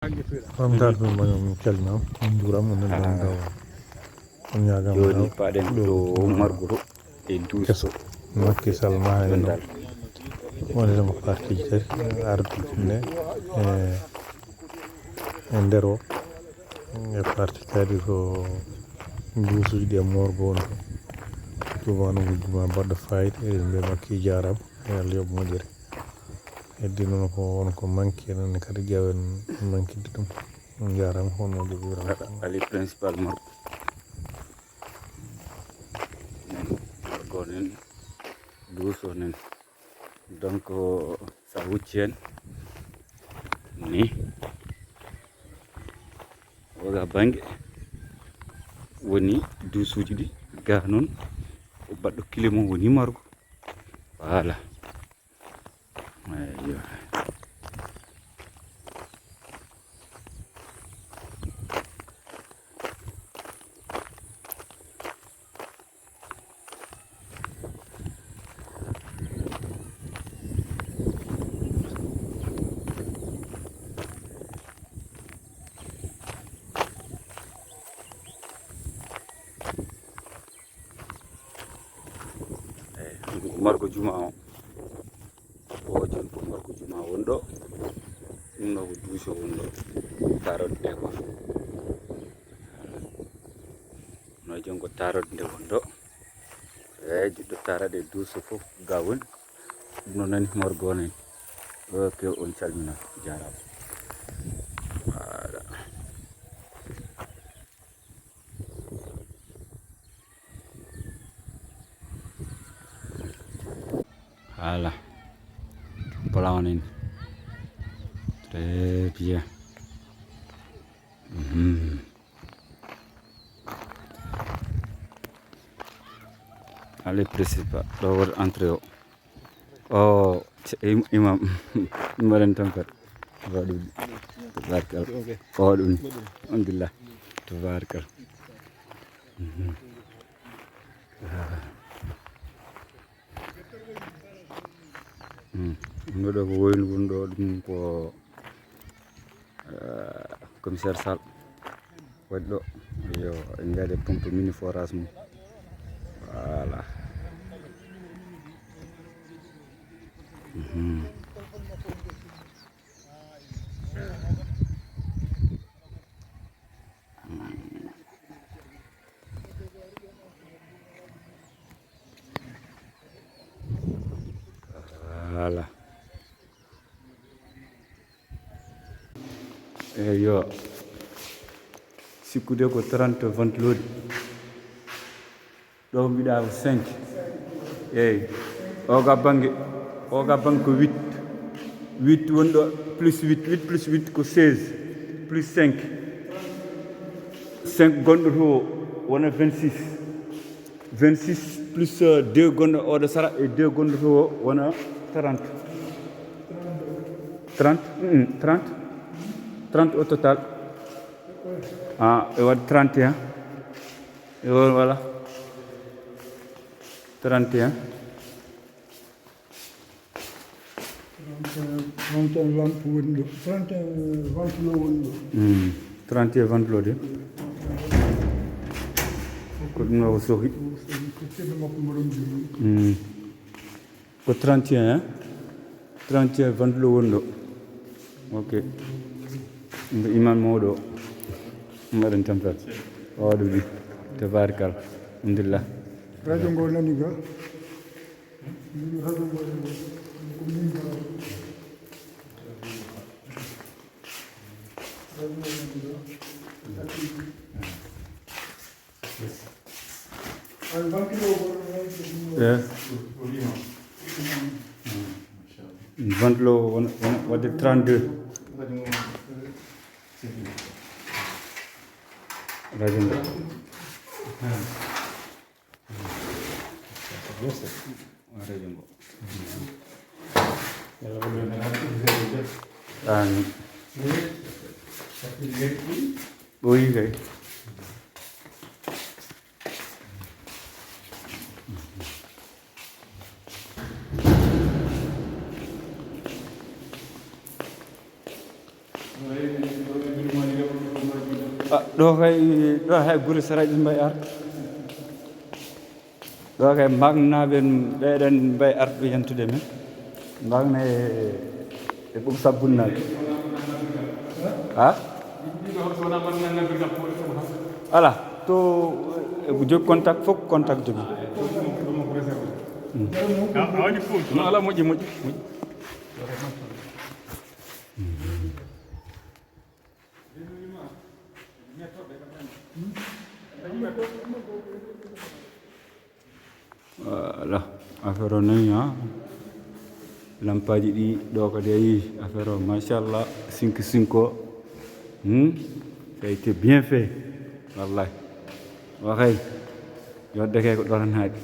on darɗo mañum calminama on juurama on ɗon daw on ñagama joni daw paɗen ɗo margoto e kesso duuso Macky Sall maayo ɗo dondal wonidemo parti ji tati ardudine e nder o e parti kadi ko duusuji ɗi e morgo on ɗo jumanoguji ma baɗɗo fayida eɗen mbiya Macky jarama e Allah yoɓ moƴƴere heddi noon ko won ko manque enen kadi ƴeewen manquide ɗum on jarama hono joɓirama ali principal margo nen margo nen duuso nen donc sa hucci hen ni oga banggue woni duusuji ɗi ga noon o baɗɗo kilimo woni margo voilà eyyo margo juma o joni ko margo juma wonɗo ɗum ɗo ko duuso wonɗo tarode nde quoi no joni ko tarode nde wonɗo eyi jiɗɗo tarade duuso foof ga woni ɗum no nani margo nen ok on calmina jarama voilà voilà plan nen très bien allez principal ɗo woni entrée o imam mbaɗen tan kadi waɗum tabarkal o ɗum alhamdulillah tabarkal ɗum ɗo ko woyni wonɗo ɗum ko commissaire Sall waɗi ɗo yo en gaade pompe mini forage mum voilà voilà eyyo sikkude ko 30 ventilode ɗo mbiɗa ko 5 eyyi oga banggue ko 8 woni ɗo plus 8 plus 8 ko 16 plus 5 gonɗo to wona 26 plus 2 gonɗo oɗo sara e 2 gonɗo to wona 30 30 au total e waɗi 31 e voilà 31 31 lampe woni ɗo 31 ventilo woni ɗo 31 ventilo de ko ɗum o sohli ko ceɗɗo makko mbaɗon joni ko 31 31 ventilo woni ɗo ok mbo iman mawɗo o mbaɗen tampere oɗo ɗi tabarkal alhamdulillah radio ngo nani ga radio ngo ventilo wadde 32 radio ngo radio ngo ɓoyi kay ɗo hay gure Saraji Mbay ar ɗo kay magnaɓe ɓeɗen Mbay arɓe yentude men magna e ɓum sabbunnaɓe ha ala to jogi contact fof contact jogi no ala moƴƴi voilà affaire o nani ha lampaji ɗi ɗo kadi a yii affaire o machallah cinq ça a été bien fait wallahi o kay yoddeke ko ɗoran haaɗi